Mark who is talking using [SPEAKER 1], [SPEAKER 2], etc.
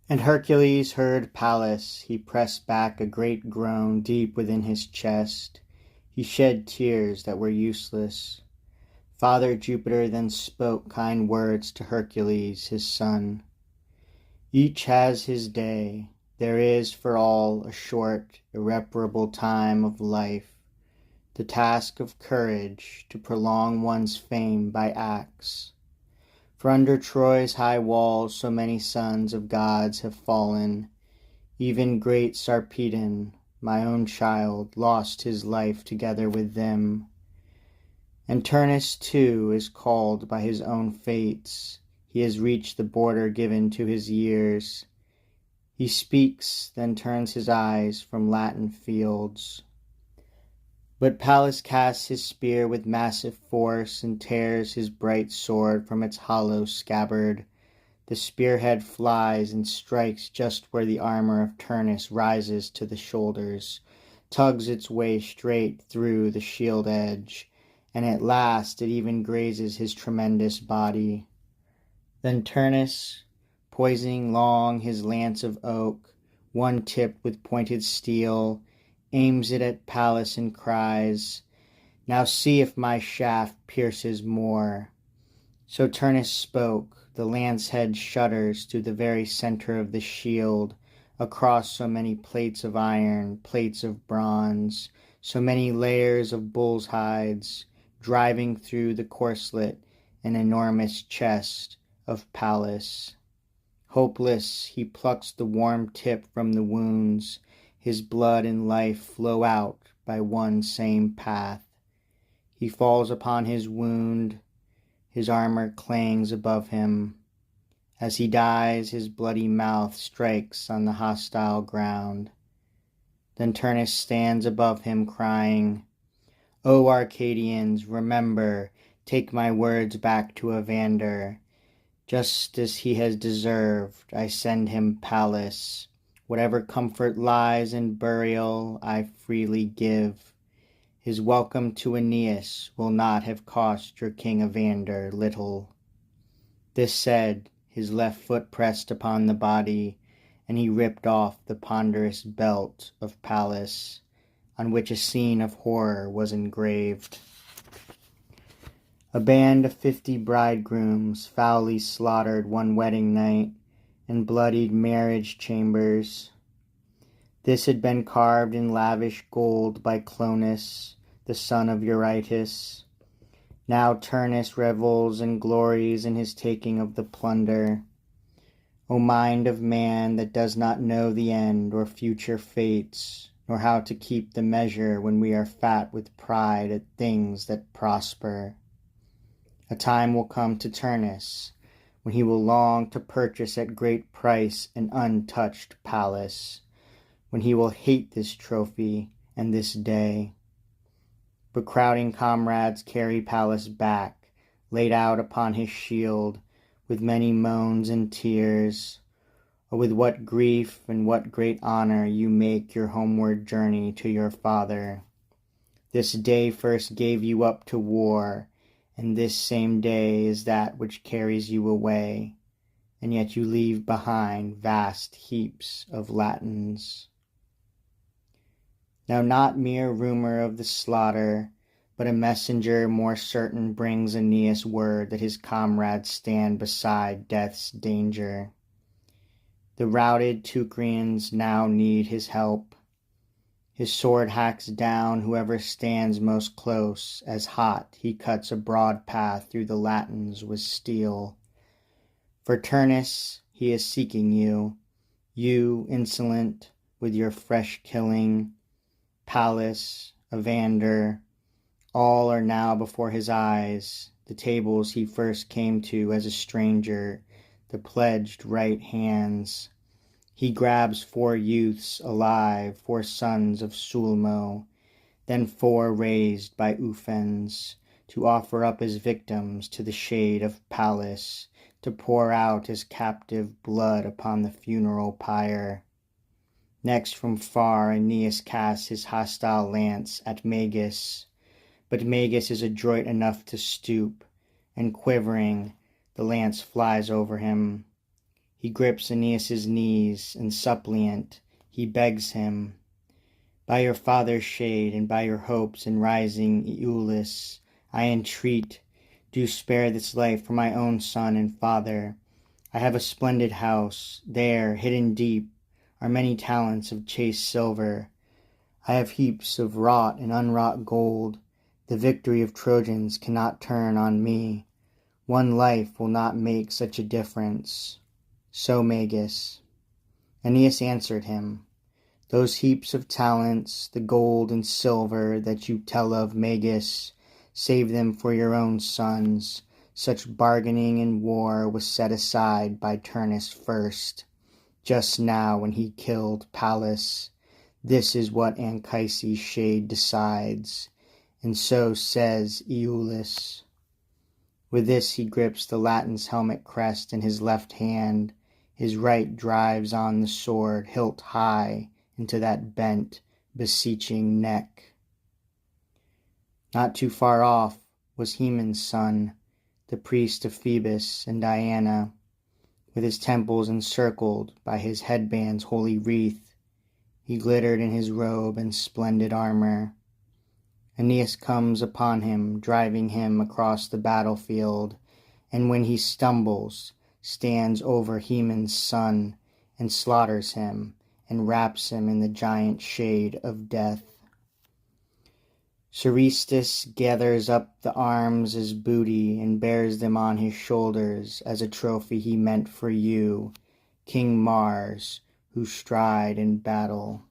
[SPEAKER 1] And Hercules heard Pallas. He pressed back a great groan deep within his chest. He shed tears that were useless. Father Jupiter then spoke kind words to Hercules, his son. Each has his day. There is for all a short, irreparable time of life. The task of courage to prolong one's fame by acts. For under Troy's high walls so many sons of gods have fallen. Even great Sarpedon, my own child, lost his life together with them. And Turnus too is called by his own fates. He has reached the border given to his years. He speaks, then turns his eyes from Latin fields. But Pallas casts his spear with massive force and tears his bright sword from its hollow scabbard. The spearhead flies and strikes just where the armor of Turnus rises to the shoulders, tugs its way straight through the shield edge, and at last it even grazes his tremendous body. Then Turnus, poising long his lance of oak, one tipped with pointed steel, aims it at Pallas and cries, "Now see if my shaft pierces more." So Turnus spoke. The lance head shudders to the very center of the shield, across so many plates of iron, plates of bronze, so many layers of bull's hides, driving through the corslet an enormous chest of Pallas. Hopeless, he plucks the warm tip from the wounds. His blood and life flow out by one same path. He falls upon his wound. His armor clangs above him. As he dies, his bloody mouth strikes on the hostile ground. Then Turnus stands above him, crying, "O Arcadians, remember, take my words back to Evander. Just as he has deserved, I send him Pallas. Whatever comfort lies in burial, I freely give. His welcome to Aeneas will not have cost your king Evander little." This said, his left foot pressed upon the body, and he ripped off the ponderous belt of Pallas, on which a scene of horror was engraved. A band of 50 bridegrooms foully slaughtered one wedding night, and bloodied marriage chambers. This had been carved in lavish gold by Clonus, the son of Eurytus. Now Turnus revels and glories in his taking of the plunder. O mind of man that does not know the end or future fates, nor how to keep the measure when we are fat with pride at things that prosper. A time will come to Turnus when he will long to purchase at great price an untouched Pallas, when he will hate this trophy and this day. But crowding comrades carry Pallas back, laid out upon his shield, with many moans and tears. Oh, with what grief and what great honor you make your homeward journey to your father. This day first gave you up to war, and this same day is that which carries you away, and yet you leave behind vast heaps of Latins. Now not mere rumor of the slaughter, but a messenger more certain brings Aeneas word that his comrades stand beside death's danger. The routed Teucrians now need his help. His sword hacks down whoever stands most close, as hot he cuts a broad path through the Latins with steel. For Turnus, he is seeking you, you insolent with your fresh killing. Pallas, Evander, all are now before his eyes, the tables he first came to as a stranger, the pledged right hands. He grabs 4 youths alive, 4 sons of Sulmo, then 4 raised by Ufens, to offer up as victims to the shade of Pallas, to pour out as captive blood upon the funeral pyre. Next from far Aeneas casts his hostile lance at Magus, but Magus is adroit enough to stoop, and quivering, the lance flies over him. He grips Aeneas's knees, and suppliant, he begs him, by your father's shade, and by your hopes in rising Iülus, I entreat, do spare this life for my own son and father. I have a splendid house. There, hidden deep, are many talents of chased silver. I have heaps of wrought and unwrought gold. The victory of Trojans cannot turn on me. One life will not make such a difference. So Magus. Aeneas answered him, those heaps of talents, the gold and silver that you tell of, Magus, save them for your own sons. Such bargaining in war was set aside by Turnus first, just now when he killed Pallas. This is what Anchises' shade decides, and so says Iülus. With this he grips the Latin's helmet crest in his left hand, his right drives on the sword hilt high into that bent, beseeching neck. Not too far off was Haemon's son, the priest of Phoebus and Diana, with his temples encircled by his headband's holy wreath. He glittered in his robe and splendid armor. Aeneas comes upon him, driving him across the battlefield, and when he stumbles, stands over Haemon's son, and slaughters him, and wraps him in the giant shade of death. Serestus gathers up the arms as booty, and bears them on his shoulders as a trophy he meant for you, King Mars, who stride in battle.